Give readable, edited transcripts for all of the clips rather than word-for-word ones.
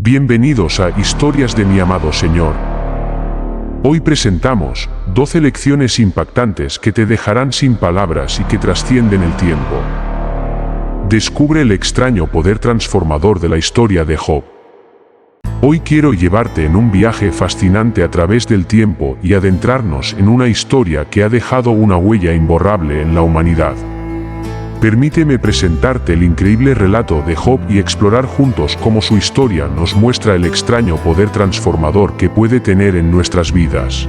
Bienvenidos a Historias de mi amado Señor. Hoy presentamos 12 lecciones impactantes que te dejarán sin palabras y que trascienden el tiempo. Descubre el extraño poder transformador de la historia de Job. Hoy quiero llevarte en un viaje fascinante a través del tiempo y adentrarnos en una historia que ha dejado una huella imborrable en la humanidad. Permíteme presentarte el increíble relato de Job y explorar juntos cómo su historia nos muestra el extraño poder transformador que puede tener en nuestras vidas.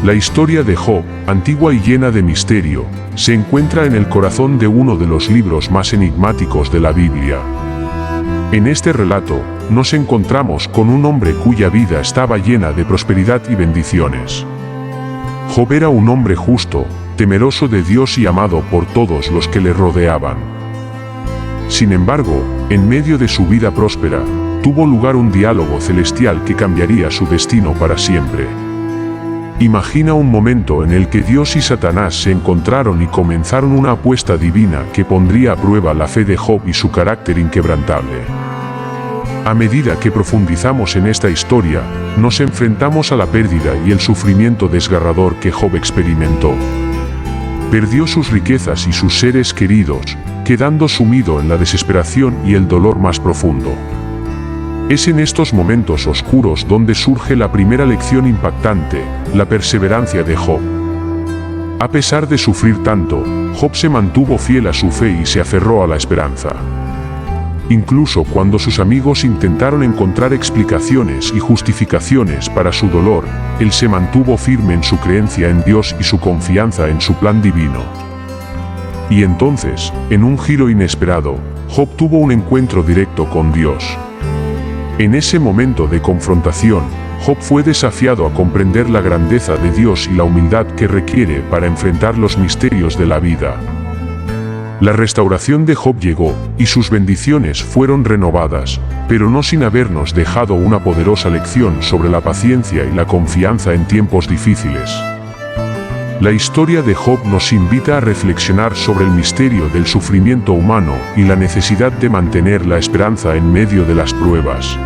La historia de Job, antigua y llena de misterio, se encuentra en el corazón de uno de los libros más enigmáticos de la Biblia. En este relato, nos encontramos con un hombre cuya vida estaba llena de prosperidad y bendiciones. Job era un hombre justo, temeroso de Dios y amado por todos los que le rodeaban. Sin embargo, en medio de su vida próspera, tuvo lugar un diálogo celestial que cambiaría su destino para siempre. Imagina un momento en el que Dios y Satanás se encontraron y comenzaron una apuesta divina que pondría a prueba la fe de Job y su carácter inquebrantable. A medida que profundizamos en esta historia, nos enfrentamos a la pérdida y el sufrimiento desgarrador que Job experimentó. Perdió sus riquezas y sus seres queridos, quedando sumido en la desesperación y el dolor más profundo. Es en estos momentos oscuros donde surge la primera lección impactante, la perseverancia de Job. A pesar de sufrir tanto, Job se mantuvo fiel a su fe y se aferró a la esperanza. Incluso cuando sus amigos intentaron encontrar explicaciones y justificaciones para su dolor, él se mantuvo firme en su creencia en Dios y su confianza en su plan divino. Y entonces, en un giro inesperado, Job tuvo un encuentro directo con Dios. En ese momento de confrontación, Job fue desafiado a comprender la grandeza de Dios y la humildad que requiere para enfrentar los misterios de la vida. La restauración de Job llegó, y sus bendiciones fueron renovadas, pero no sin habernos dejado una poderosa lección sobre la paciencia y la confianza en tiempos difíciles. La historia de Job nos invita a reflexionar sobre el misterio del sufrimiento humano y la necesidad de mantener la esperanza en medio de las pruebas.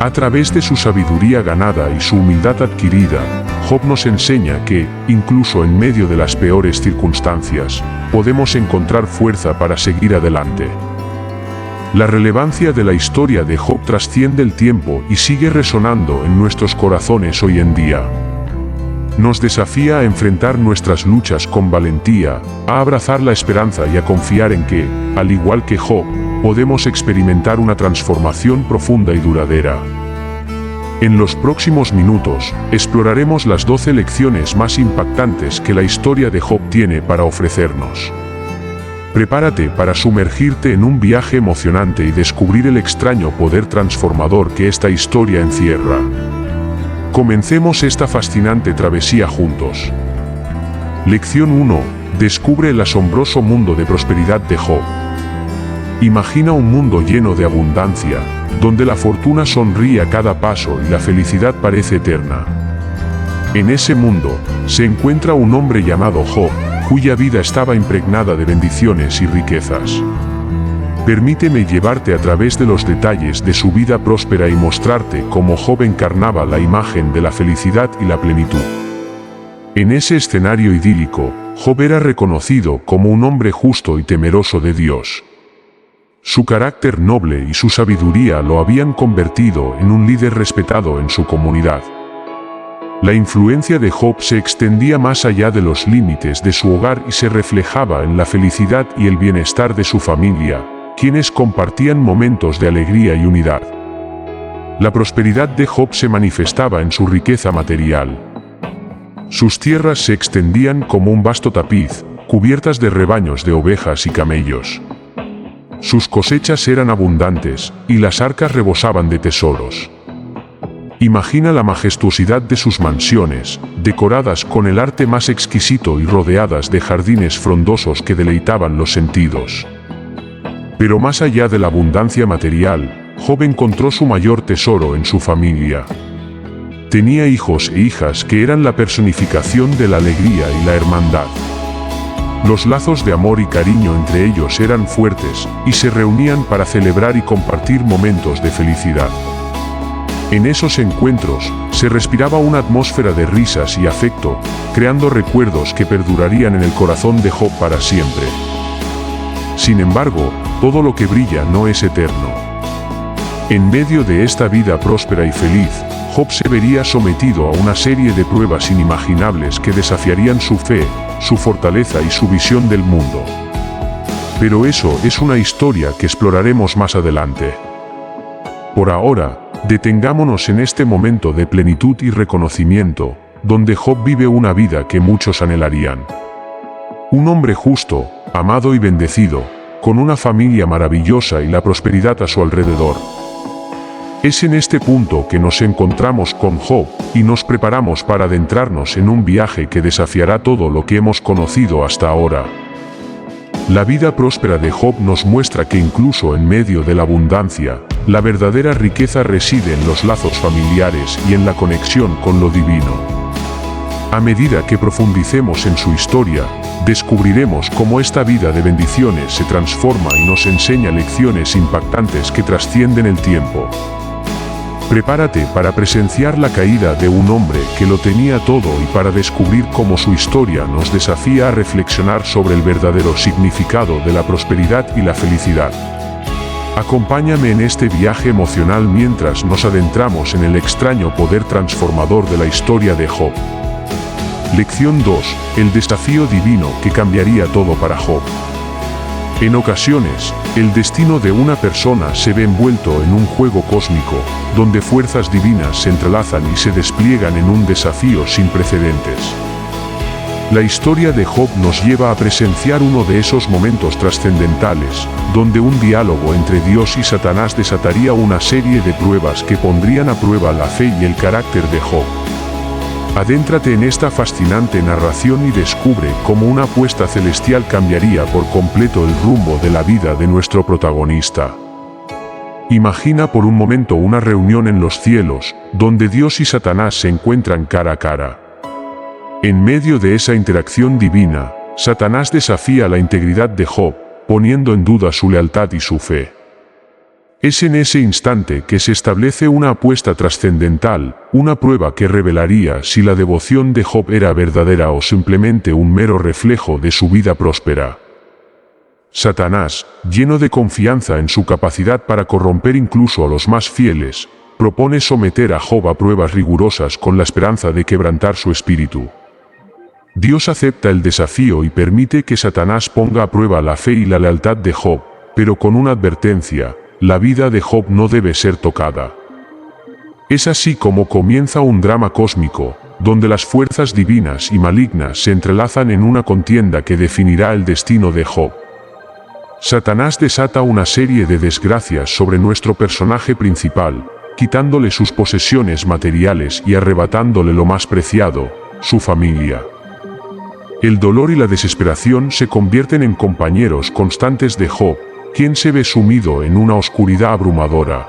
A través de su sabiduría ganada y su humildad adquirida, Job nos enseña que, incluso en medio de las peores circunstancias, podemos encontrar fuerza para seguir adelante. La relevancia de la historia de Job trasciende el tiempo y sigue resonando en nuestros corazones hoy en día. Nos desafía a enfrentar nuestras luchas con valentía, a abrazar la esperanza y a confiar en que, al igual que Job, podemos experimentar una transformación profunda y duradera. En los próximos minutos, exploraremos las 12 lecciones más impactantes que la historia de Job tiene para ofrecernos. Prepárate para sumergirte en un viaje emocionante y descubrir el extraño poder transformador que esta historia encierra. Comencemos esta fascinante travesía juntos. Lección 1. Descubre el asombroso mundo de prosperidad de Job. Imagina un mundo lleno de abundancia, donde la fortuna sonríe a cada paso y la felicidad parece eterna. En ese mundo, se encuentra un hombre llamado Job, cuya vida estaba impregnada de bendiciones y riquezas. Permíteme llevarte a través de los detalles de su vida próspera y mostrarte cómo Job encarnaba la imagen de la felicidad y la plenitud. En ese escenario idílico, Job era reconocido como un hombre justo y temeroso de Dios. Su carácter noble y su sabiduría lo habían convertido en un líder respetado en su comunidad. La influencia de Job se extendía más allá de los límites de su hogar y se reflejaba en la felicidad y el bienestar de su familia, quienes compartían momentos de alegría y unidad. La prosperidad de Job se manifestaba en su riqueza material. Sus tierras se extendían como un vasto tapiz, cubiertas de rebaños de ovejas y camellos. Sus cosechas eran abundantes, y las arcas rebosaban de tesoros. Imagina la majestuosidad de sus mansiones, decoradas con el arte más exquisito y rodeadas de jardines frondosos que deleitaban los sentidos. Pero más allá de la abundancia material, Job encontró su mayor tesoro en su familia. Tenía hijos e hijas que eran la personificación de la alegría y la hermandad. Los lazos de amor y cariño entre ellos eran fuertes, y se reunían para celebrar y compartir momentos de felicidad. En esos encuentros, se respiraba una atmósfera de risas y afecto, creando recuerdos que perdurarían en el corazón de Job para siempre. Sin embargo, todo lo que brilla no es eterno. En medio de esta vida próspera y feliz, Job se vería sometido a una serie de pruebas inimaginables que desafiarían su fe, su fortaleza y su visión del mundo. Pero eso es una historia que exploraremos más adelante. Por ahora, detengámonos en este momento de plenitud y reconocimiento, donde Job vive una vida que muchos anhelarían. Un hombre justo, amado y bendecido, con una familia maravillosa y la prosperidad a su alrededor. Es en este punto que nos encontramos con Job, y nos preparamos para adentrarnos en un viaje que desafiará todo lo que hemos conocido hasta ahora. La vida próspera de Job nos muestra que incluso en medio de la abundancia, la verdadera riqueza reside en los lazos familiares y en la conexión con lo divino. A medida que profundicemos en su historia, descubriremos cómo esta vida de bendiciones se transforma y nos enseña lecciones impactantes que trascienden el tiempo. Prepárate para presenciar la caída de un hombre que lo tenía todo y para descubrir cómo su historia nos desafía a reflexionar sobre el verdadero significado de la prosperidad y la felicidad. Acompáñame en este viaje emocional mientras nos adentramos en el extraño poder transformador de la historia de Job. Lección 2. El desafío divino que cambiaría todo para Job. En ocasiones, el destino de una persona se ve envuelto en un juego cósmico, donde fuerzas divinas se entrelazan y se despliegan en un desafío sin precedentes. La historia de Job nos lleva a presenciar uno de esos momentos trascendentales, donde un diálogo entre Dios y Satanás desataría una serie de pruebas que pondrían a prueba la fe y el carácter de Job. Adéntrate en esta fascinante narración y descubre cómo una apuesta celestial cambiaría por completo el rumbo de la vida de nuestro protagonista. Imagina por un momento una reunión en los cielos, donde Dios y Satanás se encuentran cara a cara. En medio de esa interacción divina, Satanás desafía la integridad de Job, poniendo en duda su lealtad y su fe. Es en ese instante que se establece una apuesta trascendental, una prueba que revelaría si la devoción de Job era verdadera o simplemente un mero reflejo de su vida próspera. Satanás, lleno de confianza en su capacidad para corromper incluso a los más fieles, propone someter a Job a pruebas rigurosas con la esperanza de quebrantar su espíritu. Dios acepta el desafío y permite que Satanás ponga a prueba la fe y la lealtad de Job, pero con una advertencia: la vida de Job no debe ser tocada. Es así como comienza un drama cósmico, donde las fuerzas divinas y malignas se entrelazan en una contienda que definirá el destino de Job. Satanás desata una serie de desgracias sobre nuestro personaje principal, quitándole sus posesiones materiales y arrebatándole lo más preciado, su familia. El dolor y la desesperación se convierten en compañeros constantes de Job, quien se ve sumido en una oscuridad abrumadora.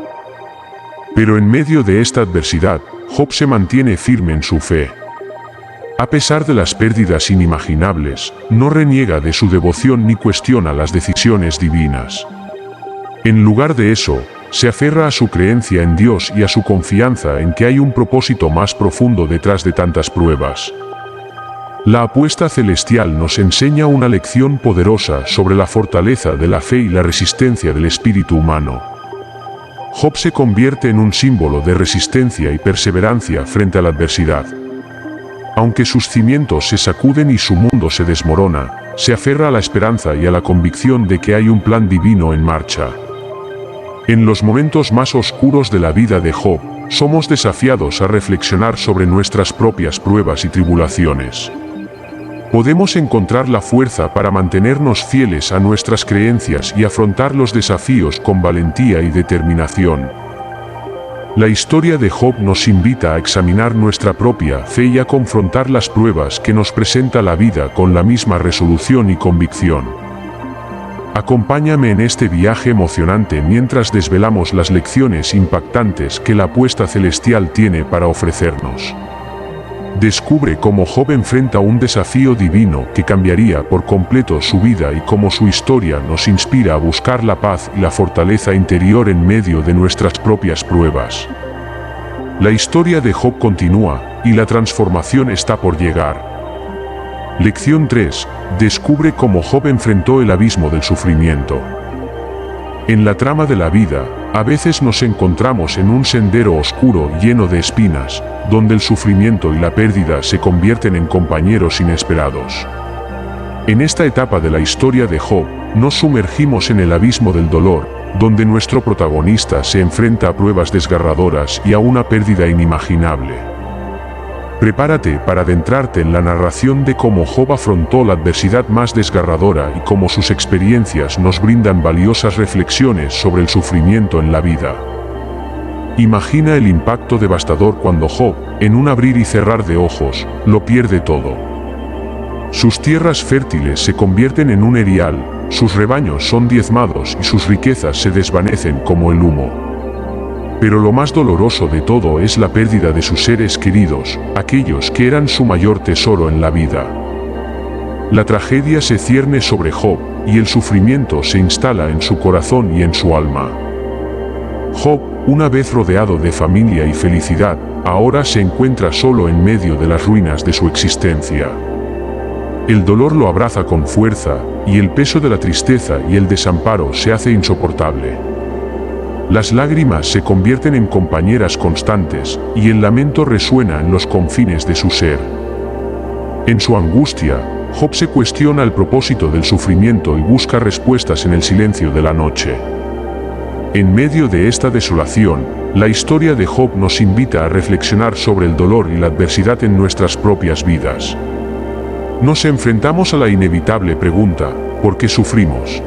Pero en medio de esta adversidad, Job se mantiene firme en su fe. A pesar de las pérdidas inimaginables, no reniega de su devoción ni cuestiona las decisiones divinas. En lugar de eso, se aferra a su creencia en Dios y a su confianza en que hay un propósito más profundo detrás de tantas pruebas. La apuesta celestial nos enseña una lección poderosa sobre la fortaleza de la fe y la resistencia del espíritu humano. Job se convierte en un símbolo de resistencia y perseverancia frente a la adversidad. Aunque sus cimientos se sacuden y su mundo se desmorona, se aferra a la esperanza y a la convicción de que hay un plan divino en marcha. En los momentos más oscuros de la vida de Job, somos desafiados a reflexionar sobre nuestras propias pruebas y tribulaciones. Podemos encontrar la fuerza para mantenernos fieles a nuestras creencias y afrontar los desafíos con valentía y determinación. La historia de Job nos invita a examinar nuestra propia fe y a confrontar las pruebas que nos presenta la vida con la misma resolución y convicción. Acompáñame en este viaje emocionante mientras desvelamos las lecciones impactantes que la apuesta celestial tiene para ofrecernos. descubre cómo Job enfrenta un desafío divino que cambiaría por completo su vida y cómo su historia nos inspira a buscar la paz y la fortaleza interior en medio de nuestras propias pruebas. La historia de Job continúa, y la transformación está por llegar. Lección 3. Descubre cómo Job enfrentó el abismo del sufrimiento. En la trama de la vida, a veces nos encontramos en un sendero oscuro lleno de espinas, donde el sufrimiento y la pérdida se convierten en compañeros inesperados. En esta etapa de la historia de Job, nos sumergimos en el abismo del dolor, donde nuestro protagonista se enfrenta a pruebas desgarradoras y a una pérdida inimaginable. Prepárate para adentrarte en la narración de cómo Job afrontó la adversidad más desgarradora y cómo sus experiencias nos brindan valiosas reflexiones sobre el sufrimiento en la vida. Imagina el impacto devastador cuando Job, en un abrir y cerrar de ojos, lo pierde todo. Sus tierras fértiles se convierten en un erial, sus rebaños son diezmados y sus riquezas se desvanecen como el humo. Pero lo más doloroso de todo es la pérdida de sus seres queridos, aquellos que eran su mayor tesoro en la vida. La tragedia se cierne sobre Job, y el sufrimiento se instala en su corazón y en su alma. Job, una vez rodeado de familia y felicidad, ahora se encuentra solo en medio de las ruinas de su existencia. El dolor lo abraza con fuerza, y el peso de la tristeza y el desamparo se hace insoportable. Las lágrimas se convierten en compañeras constantes, y el lamento resuena en los confines de su ser. En su angustia, Job se cuestiona el propósito del sufrimiento y busca respuestas en el silencio de la noche. En medio de esta desolación, la historia de Job nos invita a reflexionar sobre el dolor y la adversidad en nuestras propias vidas. Nos enfrentamos a la inevitable pregunta: ¿por qué sufrimos?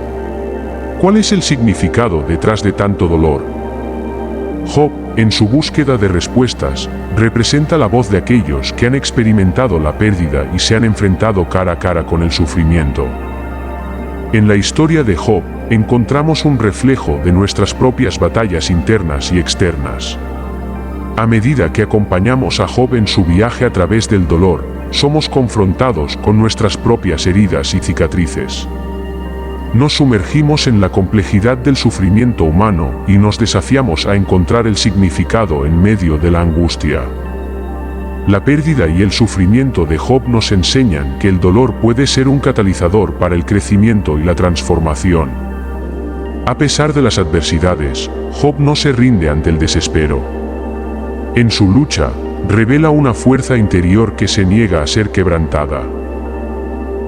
¿Cuál es el significado detrás de tanto dolor? Job, en su búsqueda de respuestas, representa la voz de aquellos que han experimentado la pérdida y se han enfrentado cara a cara con el sufrimiento. En la historia de Job, encontramos un reflejo de nuestras propias batallas internas y externas. A medida que acompañamos a Job en su viaje a través del dolor, somos confrontados con nuestras propias heridas y cicatrices. Nos sumergimos en la complejidad del sufrimiento humano y nos desafiamos a encontrar el significado en medio de la angustia. La pérdida y el sufrimiento de Job nos enseñan que el dolor puede ser un catalizador para el crecimiento y la transformación. A pesar de las adversidades, Job no se rinde ante el desespero. En su lucha, revela una fuerza interior que se niega a ser quebrantada.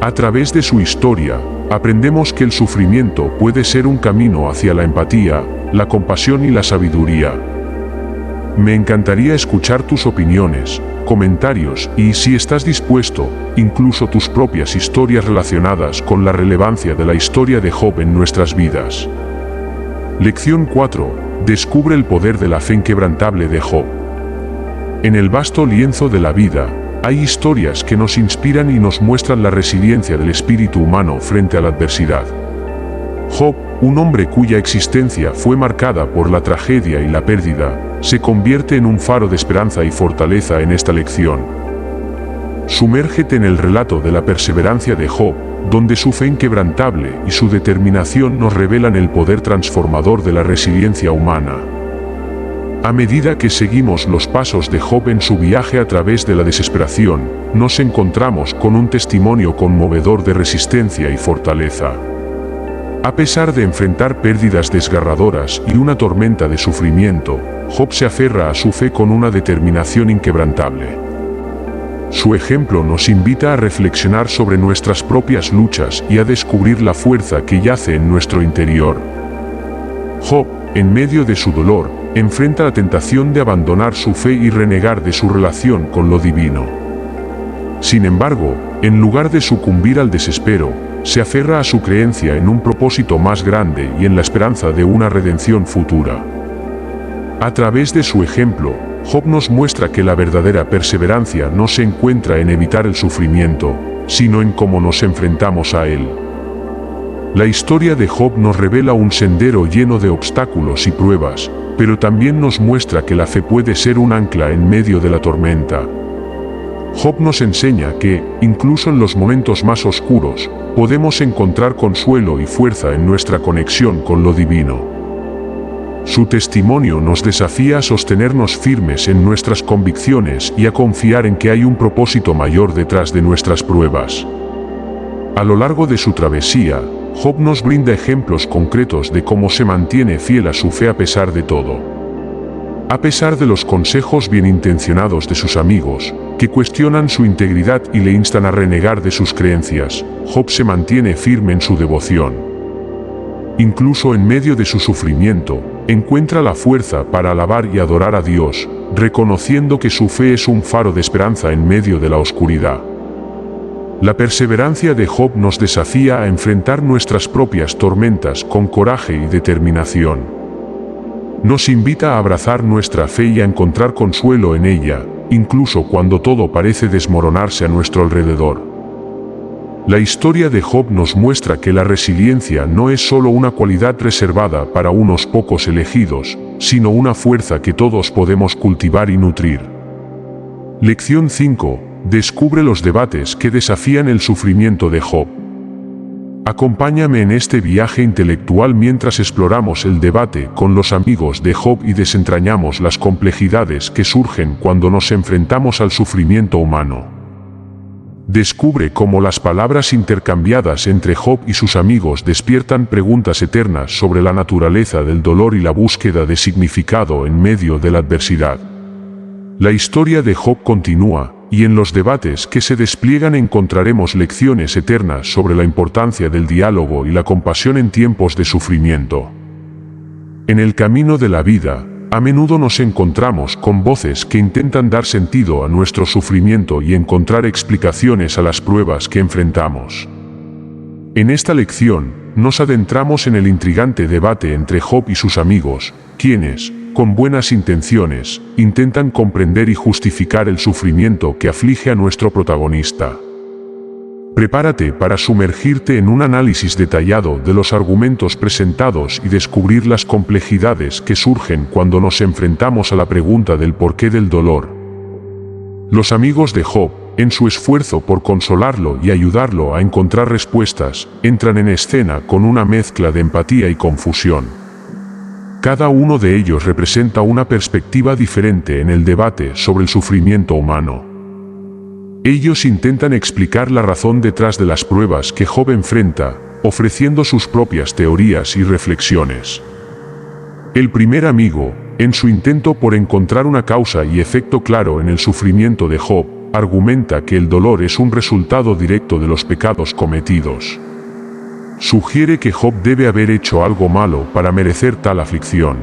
A través de su historia, aprendemos que el sufrimiento puede ser un camino hacia la empatía, la compasión y la sabiduría. Me encantaría escuchar tus opiniones, comentarios y, si estás dispuesto, incluso tus propias historias relacionadas con la relevancia de la historia de Job en nuestras vidas. Lección 4. Descubre el poder de la fe inquebrantable de Job. En el vasto lienzo de la vida, hay historias que nos inspiran y nos muestran la resiliencia del espíritu humano frente a la adversidad. Job, un hombre cuya existencia fue marcada por la tragedia y la pérdida, se convierte en un faro de esperanza y fortaleza en esta lección. Sumérgete en el relato de la perseverancia de Job, donde su fe inquebrantable y su determinación nos revelan el poder transformador de la resiliencia humana. A medida que seguimos los pasos de Job en su viaje a través de la desesperación, nos encontramos con un testimonio conmovedor de resistencia y fortaleza. A pesar de enfrentar pérdidas desgarradoras y una tormenta de sufrimiento, Job se aferra a su fe con una determinación inquebrantable. Su ejemplo nos invita a reflexionar sobre nuestras propias luchas y a descubrir la fuerza que yace en nuestro interior. Job, en medio de su dolor, enfrenta la tentación de abandonar su fe y renegar de su relación con lo divino. Sin embargo, en lugar de sucumbir al desespero, se aferra a su creencia en un propósito más grande y en la esperanza de una redención futura. A través de su ejemplo, Job nos muestra que la verdadera perseverancia no se encuentra en evitar el sufrimiento, sino en cómo nos enfrentamos a él. La historia de Job nos revela un sendero lleno de obstáculos y pruebas, pero también nos muestra que la fe puede ser un ancla en medio de la tormenta. Job nos enseña que, incluso en los momentos más oscuros, podemos encontrar consuelo y fuerza en nuestra conexión con lo divino. Su testimonio nos desafía a sostenernos firmes en nuestras convicciones y a confiar en que hay un propósito mayor detrás de nuestras pruebas. A lo largo de su travesía, Job nos brinda ejemplos concretos de cómo se mantiene fiel a su fe a pesar de todo. A pesar de los consejos bien intencionados de sus amigos, que cuestionan su integridad y le instan a renegar de sus creencias, Job se mantiene firme en su devoción. Incluso en medio de su sufrimiento, encuentra la fuerza para alabar y adorar a Dios, reconociendo que su fe es un faro de esperanza en medio de la oscuridad. La perseverancia de Job nos desafía a enfrentar nuestras propias tormentas con coraje y determinación. Nos invita a abrazar nuestra fe y a encontrar consuelo en ella, incluso cuando todo parece desmoronarse a nuestro alrededor. La historia de Job nos muestra que la resiliencia no es solo una cualidad reservada para unos pocos elegidos, sino una fuerza que todos podemos cultivar y nutrir. Lección 5. Descubre los debates que desafían el sufrimiento de Job. Acompáñame en este viaje intelectual mientras exploramos el debate con los amigos de Job y desentrañamos las complejidades que surgen cuando nos enfrentamos al sufrimiento humano. Descubre cómo las palabras intercambiadas entre Job y sus amigos despiertan preguntas eternas sobre la naturaleza del dolor y la búsqueda de significado en medio de la adversidad. La historia de Job continúa, y en los debates que se despliegan encontraremos lecciones eternas sobre la importancia del diálogo y la compasión en tiempos de sufrimiento. En el camino de la vida, a menudo nos encontramos con voces que intentan dar sentido a nuestro sufrimiento y encontrar explicaciones a las pruebas que enfrentamos. En esta lección, nos adentramos en el intrigante debate entre Job y sus amigos, quienes, con buenas intenciones, intentan comprender y justificar el sufrimiento que aflige a nuestro protagonista. Prepárate para sumergirte en un análisis detallado de los argumentos presentados y descubrir las complejidades que surgen cuando nos enfrentamos a la pregunta del porqué del dolor. Los amigos de Job, en su esfuerzo por consolarlo y ayudarlo a encontrar respuestas, entran en escena con una mezcla de empatía y confusión. Cada uno de ellos representa una perspectiva diferente en el debate sobre el sufrimiento humano. Ellos intentan explicar la razón detrás de las pruebas que Job enfrenta, ofreciendo sus propias teorías y reflexiones. El primer amigo, en su intento por encontrar una causa y efecto claro en el sufrimiento de Job, argumenta que el dolor es un resultado directo de los pecados cometidos. Sugiere que Job debe haber hecho algo malo para merecer tal aflicción.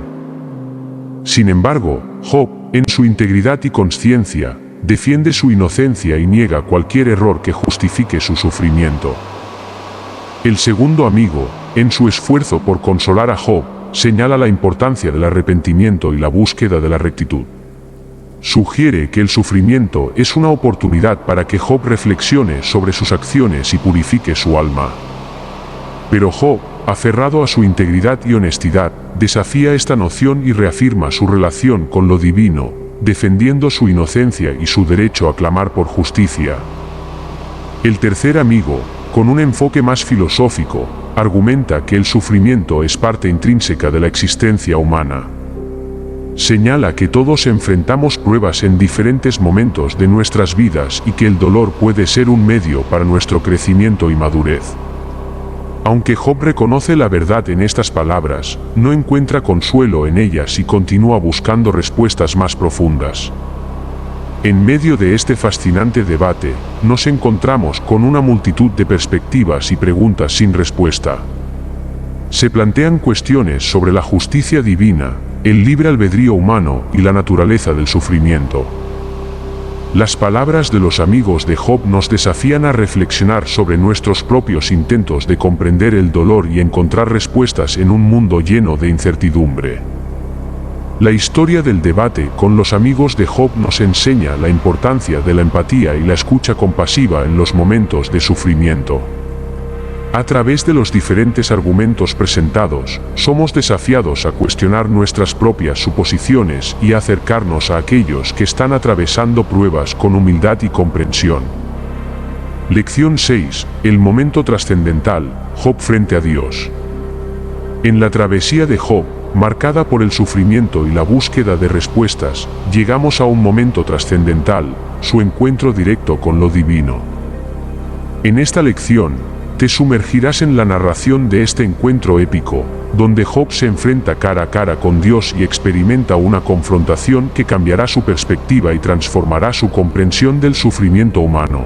Sin embargo, Job, en su integridad y conciencia, defiende su inocencia y niega cualquier error que justifique su sufrimiento. El segundo amigo, en su esfuerzo por consolar a Job, señala la importancia del arrepentimiento y la búsqueda de la rectitud. Sugiere que el sufrimiento es una oportunidad para que Job reflexione sobre sus acciones y purifique su alma. Pero Job, aferrado a su integridad y honestidad, desafía esta noción y reafirma su relación con lo divino, defendiendo su inocencia y su derecho a clamar por justicia. El tercer amigo, con un enfoque más filosófico, argumenta que el sufrimiento es parte intrínseca de la existencia humana. Señala que todos enfrentamos pruebas en diferentes momentos de nuestras vidas y que el dolor puede ser un medio para nuestro crecimiento y madurez. Aunque Job reconoce la verdad en estas palabras, no encuentra consuelo en ellas y continúa buscando respuestas más profundas. En medio de este fascinante debate, nos encontramos con una multitud de perspectivas y preguntas sin respuesta. Se plantean cuestiones sobre la justicia divina, el libre albedrío humano y la naturaleza del sufrimiento. Las palabras de los amigos de Job nos desafían a reflexionar sobre nuestros propios intentos de comprender el dolor y encontrar respuestas en un mundo lleno de incertidumbre. La historia del debate con los amigos de Job nos enseña la importancia de la empatía y la escucha compasiva en los momentos de sufrimiento. A través de los diferentes argumentos presentados, somos desafiados a cuestionar nuestras propias suposiciones y a acercarnos a aquellos que están atravesando pruebas con humildad y comprensión. Lección 6. El momento trascendental, Job frente a Dios. En la travesía de Job, marcada por el sufrimiento y la búsqueda de respuestas, llegamos a un momento trascendental, su encuentro directo con lo divino. En esta lección, te sumergirás en la narración de este encuentro épico, donde Job se enfrenta cara a cara con Dios y experimenta una confrontación que cambiará su perspectiva y transformará su comprensión del sufrimiento humano.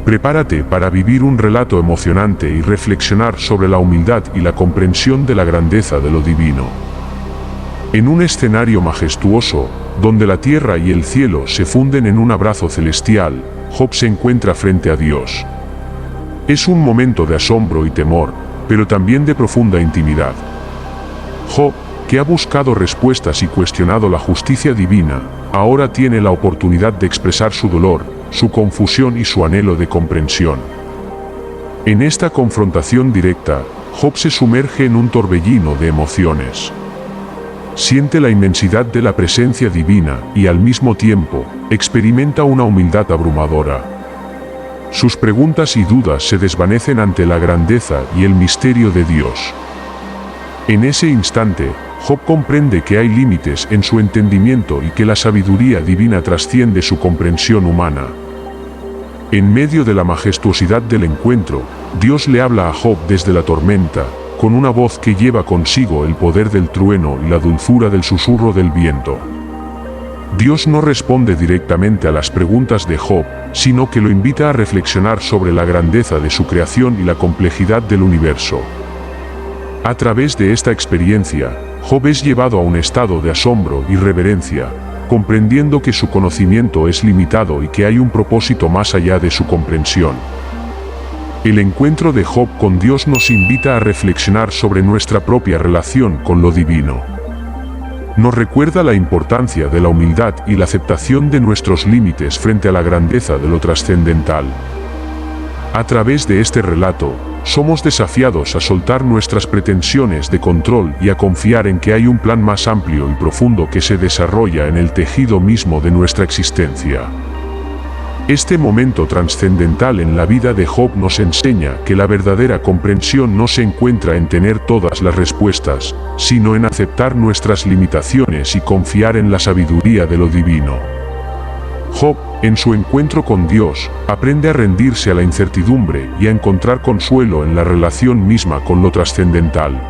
Prepárate para vivir un relato emocionante y reflexionar sobre la humildad y la comprensión de la grandeza de lo divino. En un escenario majestuoso, donde la tierra y el cielo se funden en un abrazo celestial, Job se encuentra frente a Dios. Es un momento de asombro y temor, pero también de profunda intimidad. Job, que ha buscado respuestas y cuestionado la justicia divina, ahora tiene la oportunidad de expresar su dolor, su confusión y su anhelo de comprensión. En esta confrontación directa, Job se sumerge en un torbellino de emociones. Siente la inmensidad de la presencia divina y al mismo tiempo, experimenta una humildad abrumadora. Sus preguntas y dudas se desvanecen ante la grandeza y el misterio de Dios. En ese instante, Job comprende que hay límites en su entendimiento y que la sabiduría divina trasciende su comprensión humana. En medio de la majestuosidad del encuentro, Dios le habla a Job desde la tormenta, con una voz que lleva consigo el poder del trueno y la dulzura del susurro del viento. Dios no responde directamente a las preguntas de Job, sino que lo invita a reflexionar sobre la grandeza de su creación y la complejidad del universo. A través de esta experiencia, Job es llevado a un estado de asombro y reverencia, comprendiendo que su conocimiento es limitado y que hay un propósito más allá de su comprensión. El encuentro de Job con Dios nos invita a reflexionar sobre nuestra propia relación con lo divino. Nos recuerda la importancia de la humildad y la aceptación de nuestros límites frente a la grandeza de lo trascendental. A través de este relato, somos desafiados a soltar nuestras pretensiones de control y a confiar en que hay un plan más amplio y profundo que se desarrolla en el tejido mismo de nuestra existencia. Este momento trascendental en la vida de Job nos enseña que la verdadera comprensión no se encuentra en tener todas las respuestas, sino en aceptar nuestras limitaciones y confiar en la sabiduría de lo divino. Job, en su encuentro con Dios, aprende a rendirse a la incertidumbre y a encontrar consuelo en la relación misma con lo trascendental.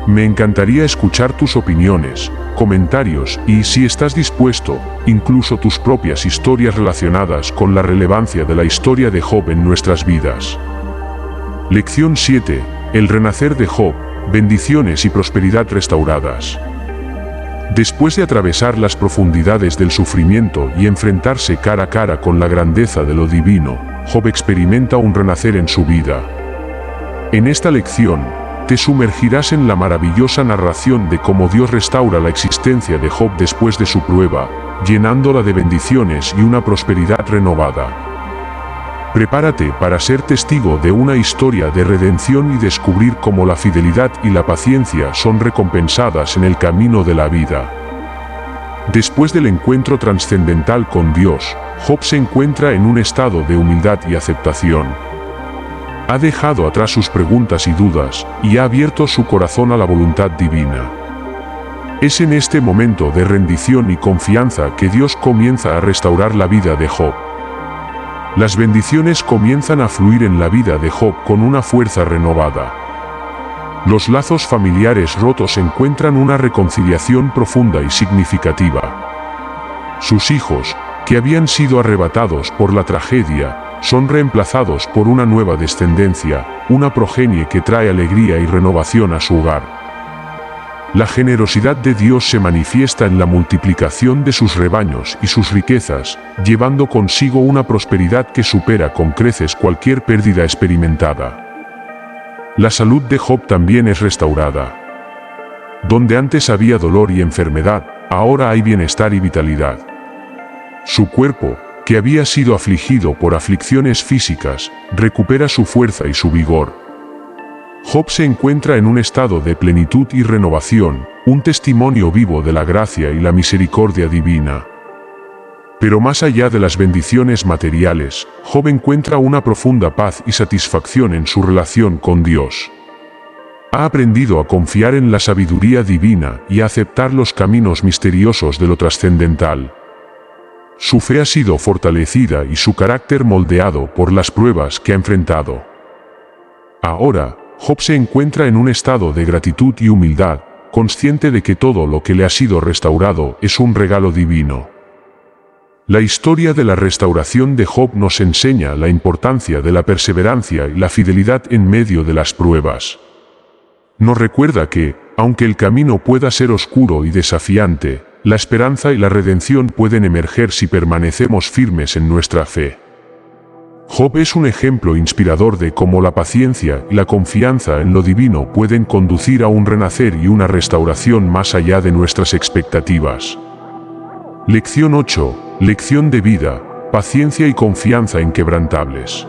Me encantaría escuchar tus opiniones, comentarios y, si estás dispuesto, incluso tus propias historias relacionadas con la relevancia de la historia de Job en nuestras vidas. Lección 7. El renacer de Job, bendiciones y prosperidad restauradas. Después de atravesar las profundidades del sufrimiento y enfrentarse cara a cara con la grandeza de lo divino, Job experimenta un renacer en su vida. En esta lección, te sumergirás en la maravillosa narración de cómo Dios restaura la existencia de Job después de su prueba, llenándola de bendiciones y una prosperidad renovada. Prepárate para ser testigo de una historia de redención y descubrir cómo la fidelidad y la paciencia son recompensadas en el camino de la vida. Después del encuentro trascendental con Dios, Job se encuentra en un estado de humildad y aceptación. Ha dejado atrás sus preguntas y dudas, y ha abierto su corazón a la voluntad divina. Es en este momento de rendición y confianza que Dios comienza a restaurar la vida de Job. Las bendiciones comienzan a fluir en la vida de Job con una fuerza renovada. Los lazos familiares rotos encuentran una reconciliación profunda y significativa. Sus hijos, que habían sido arrebatados por la tragedia, son reemplazados por una nueva descendencia, una progenie que trae alegría y renovación a su hogar. La generosidad de Dios se manifiesta en la multiplicación de sus rebaños y sus riquezas, llevando consigo una prosperidad que supera con creces cualquier pérdida experimentada. La salud de Job también es restaurada. Donde antes había dolor y enfermedad, ahora hay bienestar y vitalidad. Su cuerpo, que había sido afligido por aflicciones físicas, recupera su fuerza y su vigor. Job se encuentra en un estado de plenitud y renovación, un testimonio vivo de la gracia y la misericordia divina. Pero más allá de las bendiciones materiales, Job encuentra una profunda paz y satisfacción en su relación con Dios. Ha aprendido a confiar en la sabiduría divina y a aceptar los caminos misteriosos de lo trascendental. Su fe ha sido fortalecida y su carácter moldeado por las pruebas que ha enfrentado. Ahora, Job se encuentra en un estado de gratitud y humildad, consciente de que todo lo que le ha sido restaurado es un regalo divino. La historia de la restauración de Job nos enseña la importancia de la perseverancia y la fidelidad en medio de las pruebas. Nos recuerda que, aunque el camino pueda ser oscuro y desafiante, la esperanza y la redención pueden emerger si permanecemos firmes en nuestra fe. Job es un ejemplo inspirador de cómo la paciencia y la confianza en lo divino pueden conducir a un renacer y una restauración más allá de nuestras expectativas. Lección 8. Lección de vida, paciencia y confianza inquebrantables.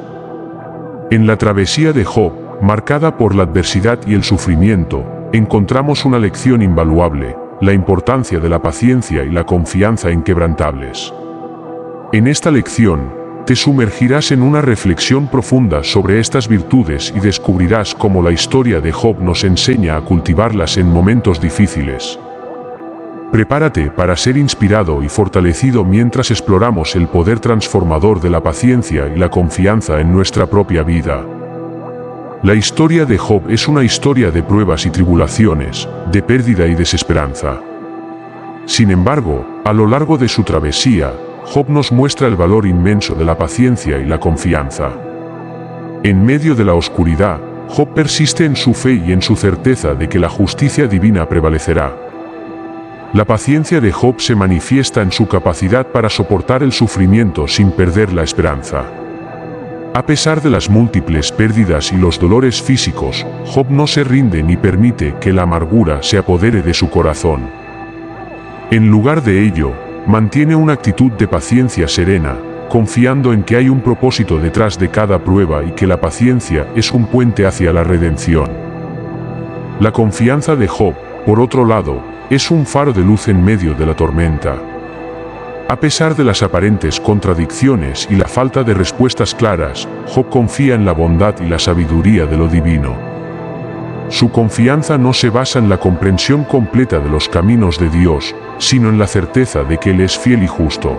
En la travesía de Job, marcada por la adversidad y el sufrimiento, encontramos una lección invaluable, la importancia de la paciencia y la confianza inquebrantables. En esta lección, te sumergirás en una reflexión profunda sobre estas virtudes y descubrirás cómo la historia de Job nos enseña a cultivarlas en momentos difíciles. Prepárate para ser inspirado y fortalecido mientras exploramos el poder transformador de la paciencia y la confianza en nuestra propia vida. La historia de Job es una historia de pruebas y tribulaciones, de pérdida y desesperanza. Sin embargo, a lo largo de su travesía, Job nos muestra el valor inmenso de la paciencia y la confianza. En medio de la oscuridad, Job persiste en su fe y en su certeza de que la justicia divina prevalecerá. La paciencia de Job se manifiesta en su capacidad para soportar el sufrimiento sin perder la esperanza. A pesar de las múltiples pérdidas y los dolores físicos, Job no se rinde ni permite que la amargura se apodere de su corazón. En lugar de ello, mantiene una actitud de paciencia serena, confiando en que hay un propósito detrás de cada prueba y que la paciencia es un puente hacia la redención. La confianza de Job, por otro lado, es un faro de luz en medio de la tormenta. A pesar de las aparentes contradicciones y la falta de respuestas claras, Job confía en la bondad y la sabiduría de lo divino. Su confianza no se basa en la comprensión completa de los caminos de Dios, sino en la certeza de que Él es fiel y justo.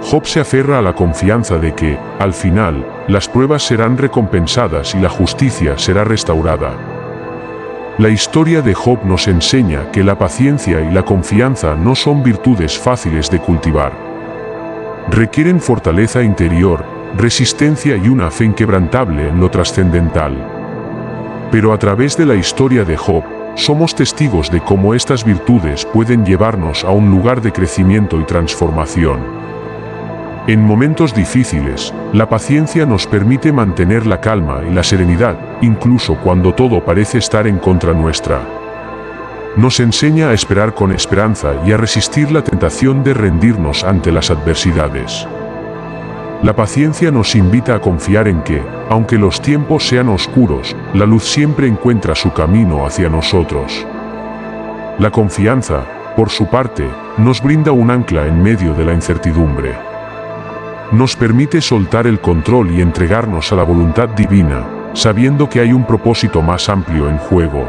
Job se aferra a la confianza de que, al final, las pruebas serán recompensadas y la justicia será restaurada. La historia de Job nos enseña que la paciencia y la confianza no son virtudes fáciles de cultivar. Requieren fortaleza interior, resistencia y una fe inquebrantable en lo trascendental. Pero a través de la historia de Job, somos testigos de cómo estas virtudes pueden llevarnos a un lugar de crecimiento y transformación. En momentos difíciles, la paciencia nos permite mantener la calma y la serenidad, incluso cuando todo parece estar en contra nuestra. Nos enseña a esperar con esperanza y a resistir la tentación de rendirnos ante las adversidades. La paciencia nos invita a confiar en que, aunque los tiempos sean oscuros, la luz siempre encuentra su camino hacia nosotros. La confianza, por su parte, nos brinda un ancla en medio de la incertidumbre. Nos permite soltar el control y entregarnos a la voluntad divina, sabiendo que hay un propósito más amplio en juego.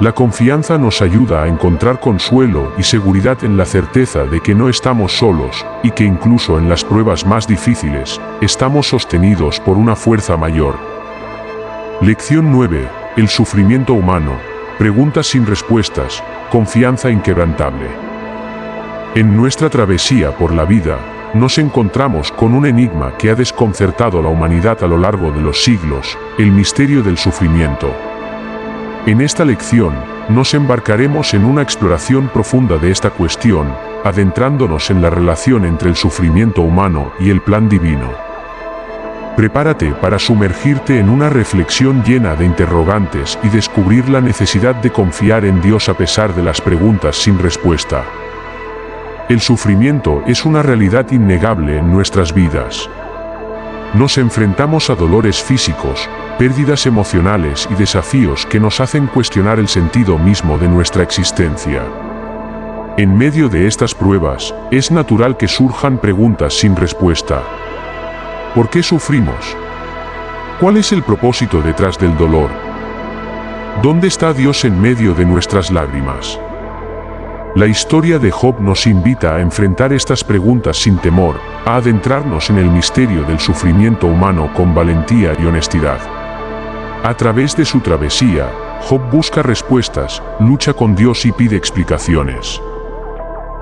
La confianza nos ayuda a encontrar consuelo y seguridad en la certeza de que no estamos solos, y que incluso en las pruebas más difíciles, estamos sostenidos por una fuerza mayor. Lección 9. El sufrimiento humano. Preguntas sin respuestas, confianza inquebrantable. En nuestra travesía por la vida, nos encontramos con un enigma que ha desconcertado a la humanidad a lo largo de los siglos, el misterio del sufrimiento. En esta lección, nos embarcaremos en una exploración profunda de esta cuestión, adentrándonos en la relación entre el sufrimiento humano y el plan divino. Prepárate para sumergirte en una reflexión llena de interrogantes y descubrir la necesidad de confiar en Dios a pesar de las preguntas sin respuesta. El sufrimiento es una realidad innegable en nuestras vidas. Nos enfrentamos a dolores físicos, pérdidas emocionales y desafíos que nos hacen cuestionar el sentido mismo de nuestra existencia. En medio de estas pruebas, es natural que surjan preguntas sin respuesta. ¿Por qué sufrimos? ¿Cuál es el propósito detrás del dolor? ¿Dónde está Dios en medio de nuestras lágrimas? La historia de Job nos invita a enfrentar estas preguntas sin temor, a adentrarnos en el misterio del sufrimiento humano con valentía y honestidad. A través de su travesía, Job busca respuestas, lucha con Dios y pide explicaciones.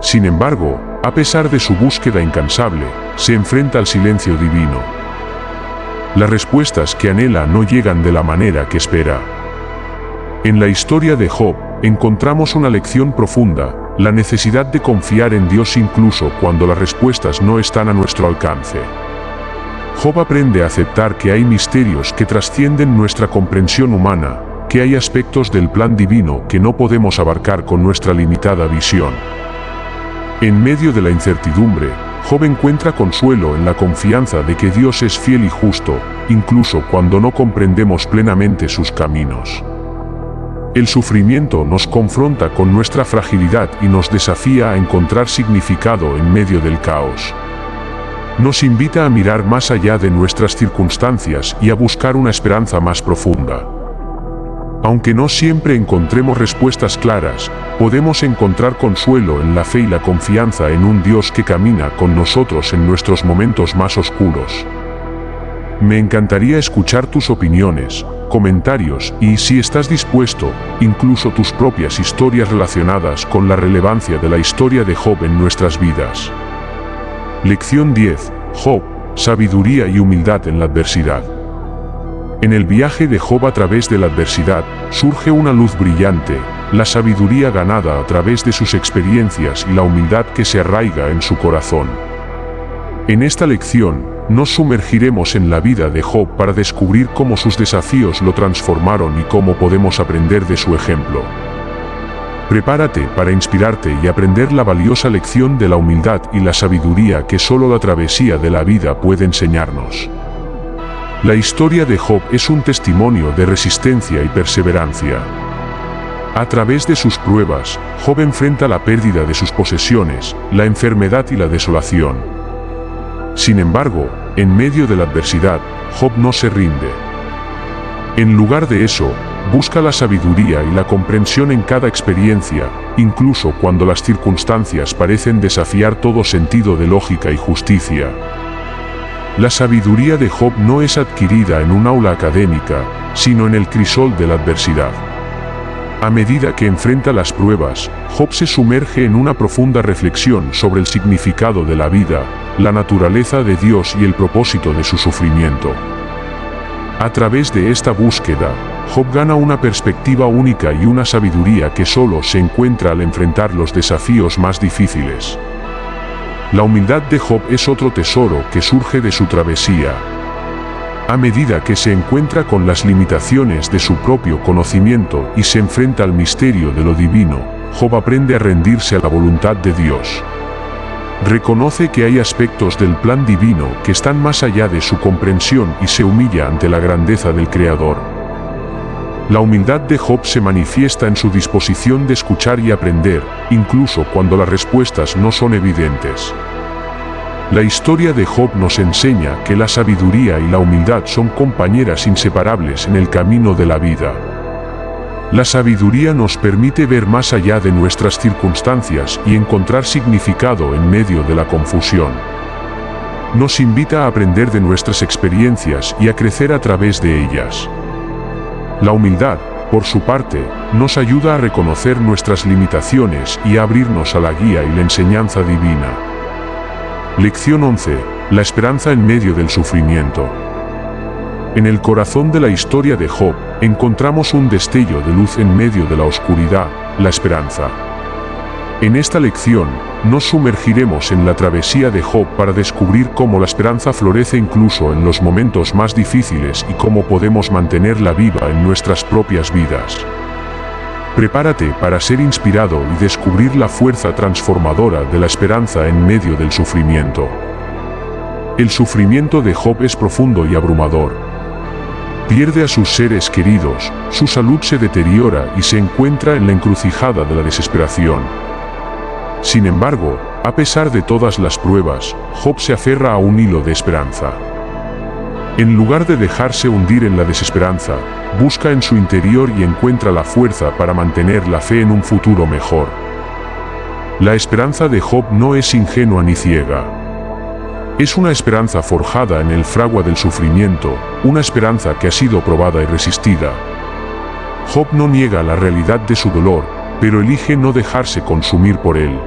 Sin embargo, a pesar de su búsqueda incansable, se enfrenta al silencio divino. Las respuestas que anhela no llegan de la manera que espera. En la historia de Job, encontramos una lección profunda, la necesidad de confiar en Dios incluso cuando las respuestas no están a nuestro alcance. Job aprende a aceptar que hay misterios que trascienden nuestra comprensión humana, que hay aspectos del plan divino que no podemos abarcar con nuestra limitada visión. En medio de la incertidumbre, Job encuentra consuelo en la confianza de que Dios es fiel y justo, incluso cuando no comprendemos plenamente sus caminos. El sufrimiento nos confronta con nuestra fragilidad y nos desafía a encontrar significado en medio del caos. Nos invita a mirar más allá de nuestras circunstancias y a buscar una esperanza más profunda. Aunque no siempre encontremos respuestas claras, podemos encontrar consuelo en la fe y la confianza en un Dios que camina con nosotros en nuestros momentos más oscuros. Me encantaría escuchar tus opiniones, comentarios y, si estás dispuesto, incluso tus propias historias relacionadas con la relevancia de la historia de Job en nuestras vidas. Lección 10. Job, sabiduría y humildad en la adversidad. En el viaje de Job a través de la adversidad, surge una luz brillante, la sabiduría ganada a través de sus experiencias y la humildad que se arraiga en su corazón. En esta lección, nos sumergiremos en la vida de Job para descubrir cómo sus desafíos lo transformaron y cómo podemos aprender de su ejemplo. Prepárate para inspirarte y aprender la valiosa lección de la humildad y la sabiduría que solo la travesía de la vida puede enseñarnos. La historia de Job es un testimonio de resistencia y perseverancia. A través de sus pruebas, Job enfrenta la pérdida de sus posesiones, la enfermedad y la desolación. Sin embargo, en medio de la adversidad, Job no se rinde. En lugar de eso, busca la sabiduría y la comprensión en cada experiencia, incluso cuando las circunstancias parecen desafiar todo sentido de lógica y justicia. La sabiduría de Job no es adquirida en un aula académica, sino en el crisol de la adversidad. A medida que enfrenta las pruebas, Job se sumerge en una profunda reflexión sobre el significado de la vida, la naturaleza de Dios y el propósito de su sufrimiento. A través de esta búsqueda, Job gana una perspectiva única y una sabiduría que solo se encuentra al enfrentar los desafíos más difíciles. La humildad de Job es otro tesoro que surge de su travesía. A medida que se encuentra con las limitaciones de su propio conocimiento y se enfrenta al misterio de lo divino, Job aprende a rendirse a la voluntad de Dios. Reconoce que hay aspectos del plan divino que están más allá de su comprensión y se humilla ante la grandeza del Creador. La humildad de Job se manifiesta en su disposición de escuchar y aprender, incluso cuando las respuestas no son evidentes. La historia de Job nos enseña que la sabiduría y la humildad son compañeras inseparables en el camino de la vida. La sabiduría nos permite ver más allá de nuestras circunstancias y encontrar significado en medio de la confusión. Nos invita a aprender de nuestras experiencias y a crecer a través de ellas. La humildad, por su parte, nos ayuda a reconocer nuestras limitaciones y a abrirnos a la guía y la enseñanza divina. Lección 11. La esperanza en medio del sufrimiento. En el corazón de la historia de Job, encontramos un destello de luz en medio de la oscuridad, la esperanza. En esta lección, nos sumergiremos en la travesía de Job para descubrir cómo la esperanza florece incluso en los momentos más difíciles y cómo podemos mantenerla viva en nuestras propias vidas. Prepárate para ser inspirado y descubrir la fuerza transformadora de la esperanza en medio del sufrimiento. El sufrimiento de Job es profundo y abrumador. Pierde a sus seres queridos, su salud se deteriora y se encuentra en la encrucijada de la desesperación. Sin embargo, a pesar de todas las pruebas, Job se aferra a un hilo de esperanza. En lugar de dejarse hundir en la desesperanza, busca en su interior y encuentra la fuerza para mantener la fe en un futuro mejor. La esperanza de Job no es ingenua ni ciega. Es una esperanza forjada en el fragua del sufrimiento, una esperanza que ha sido probada y resistida. Job no niega la realidad de su dolor, pero elige no dejarse consumir por él.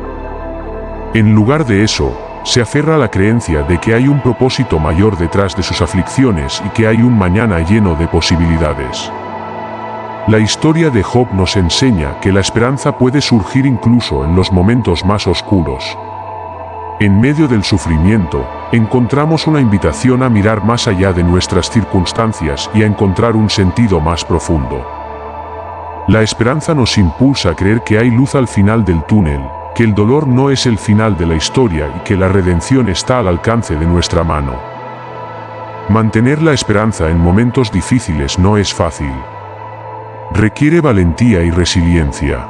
En lugar de eso, se aferra a la creencia de que hay un propósito mayor detrás de sus aflicciones y que hay un mañana lleno de posibilidades. La historia de Job nos enseña que la esperanza puede surgir incluso en los momentos más oscuros. En medio del sufrimiento, encontramos una invitación a mirar más allá de nuestras circunstancias y a encontrar un sentido más profundo. La esperanza nos impulsa a creer que hay luz al final del túnel, que el dolor no es el final de la historia y que la redención está al alcance de nuestra mano. Mantener la esperanza en momentos difíciles no es fácil. Requiere valentía y resiliencia.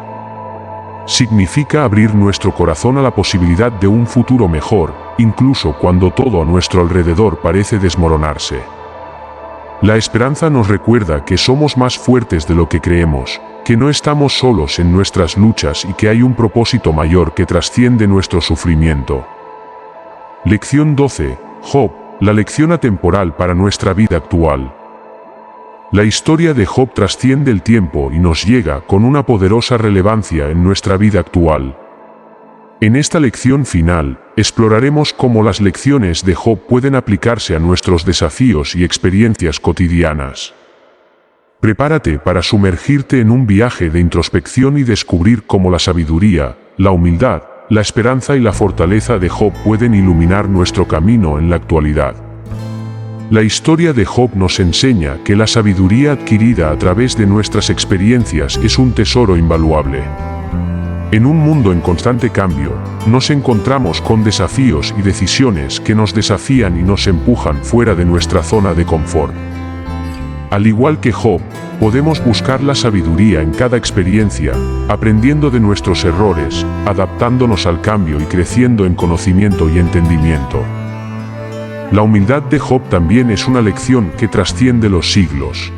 Significa abrir nuestro corazón a la posibilidad de un futuro mejor, incluso cuando todo a nuestro alrededor parece desmoronarse. La esperanza nos recuerda que somos más fuertes de lo que creemos, que no estamos solos en nuestras luchas y que hay un propósito mayor que trasciende nuestro sufrimiento. Lección 12. Job, la lección atemporal para nuestra vida actual. La historia de Job trasciende el tiempo y nos llega con una poderosa relevancia en nuestra vida actual. En esta lección final, exploraremos cómo las lecciones de Job pueden aplicarse a nuestros desafíos y experiencias cotidianas. Prepárate para sumergirte en un viaje de introspección y descubrir cómo la sabiduría, la humildad, la esperanza y la fortaleza de Job pueden iluminar nuestro camino en la actualidad. La historia de Job nos enseña que la sabiduría adquirida a través de nuestras experiencias es un tesoro invaluable. En un mundo en constante cambio, nos encontramos con desafíos y decisiones que nos desafían y nos empujan fuera de nuestra zona de confort. Al igual que Job, podemos buscar la sabiduría en cada experiencia, aprendiendo de nuestros errores, adaptándonos al cambio y creciendo en conocimiento y entendimiento. La humildad de Job también es una lección que trasciende los siglos.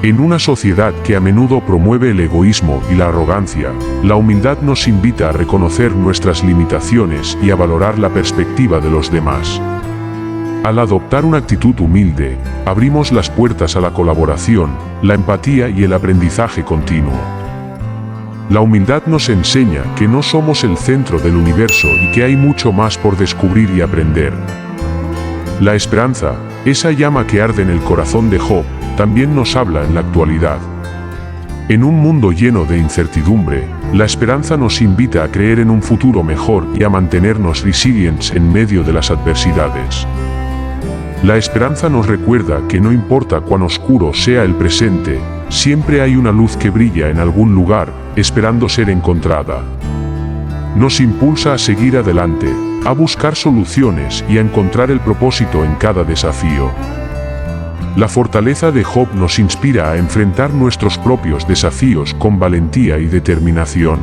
En una sociedad que a menudo promueve el egoísmo y la arrogancia, la humildad nos invita a reconocer nuestras limitaciones y a valorar la perspectiva de los demás. Al adoptar una actitud humilde, abrimos las puertas a la colaboración, la empatía y el aprendizaje continuo. La humildad nos enseña que no somos el centro del universo y que hay mucho más por descubrir y aprender. La esperanza, esa llama que arde en el corazón de Job, también nos habla en la actualidad. En un mundo lleno de incertidumbre, la esperanza nos invita a creer en un futuro mejor y a mantenernos resilientes en medio de las adversidades. La esperanza nos recuerda que no importa cuán oscuro sea el presente, siempre hay una luz que brilla en algún lugar, esperando ser encontrada. Nos impulsa a seguir adelante, a buscar soluciones y a encontrar el propósito en cada desafío. La fortaleza de Job nos inspira a enfrentar nuestros propios desafíos con valentía y determinación.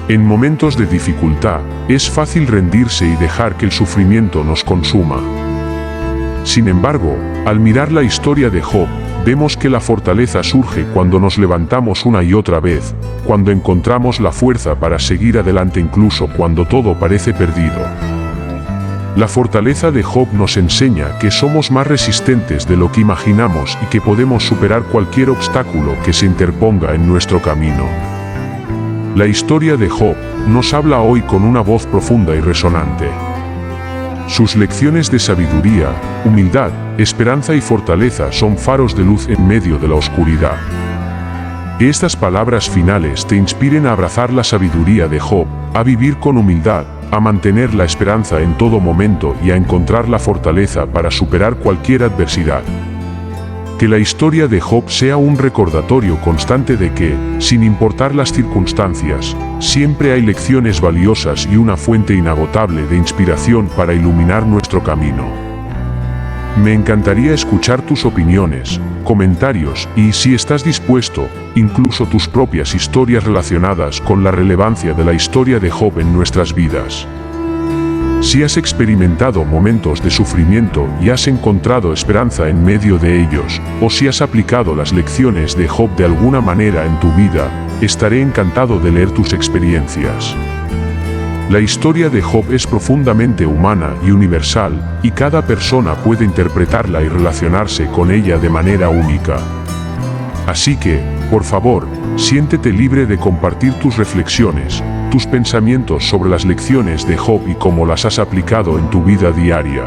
En momentos de dificultad, es fácil rendirse y dejar que el sufrimiento nos consuma. Sin embargo, al mirar la historia de Job, vemos que la fortaleza surge cuando nos levantamos una y otra vez, cuando encontramos la fuerza para seguir adelante incluso cuando todo parece perdido. La fortaleza de Job nos enseña que somos más resistentes de lo que imaginamos y que podemos superar cualquier obstáculo que se interponga en nuestro camino. La historia de Job nos habla hoy con una voz profunda y resonante. Sus lecciones de sabiduría, humildad, esperanza y fortaleza son faros de luz en medio de la oscuridad. Que estas palabras finales te inspiren a abrazar la sabiduría de Job, a vivir con humildad, a mantener la esperanza en todo momento y a encontrar la fortaleza para superar cualquier adversidad. Que la historia de Job sea un recordatorio constante de que, sin importar las circunstancias, siempre hay lecciones valiosas y una fuente inagotable de inspiración para iluminar nuestro camino. Me encantaría escuchar tus opiniones, comentarios y, si estás dispuesto, incluso tus propias historias relacionadas con la relevancia de la historia de Job en nuestras vidas. Si has experimentado momentos de sufrimiento y has encontrado esperanza en medio de ellos, o si has aplicado las lecciones de Job de alguna manera en tu vida, estaré encantado de leer tus experiencias. La historia de Job es profundamente humana y universal, y cada persona puede interpretarla y relacionarse con ella de manera única. Así que, por favor, siéntete libre de compartir tus reflexiones, tus pensamientos sobre las lecciones de Job y cómo las has aplicado en tu vida diaria.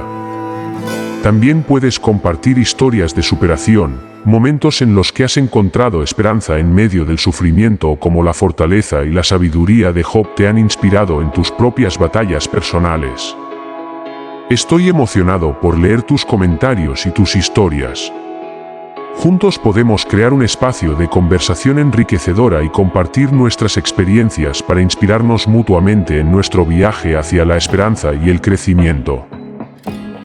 También puedes compartir historias de superación, momentos en los que has encontrado esperanza en medio del sufrimiento o cómo la fortaleza y la sabiduría de Job te han inspirado en tus propias batallas personales. Estoy emocionado por leer tus comentarios y tus historias. Juntos podemos crear un espacio de conversación enriquecedora y compartir nuestras experiencias para inspirarnos mutuamente en nuestro viaje hacia la esperanza y el crecimiento.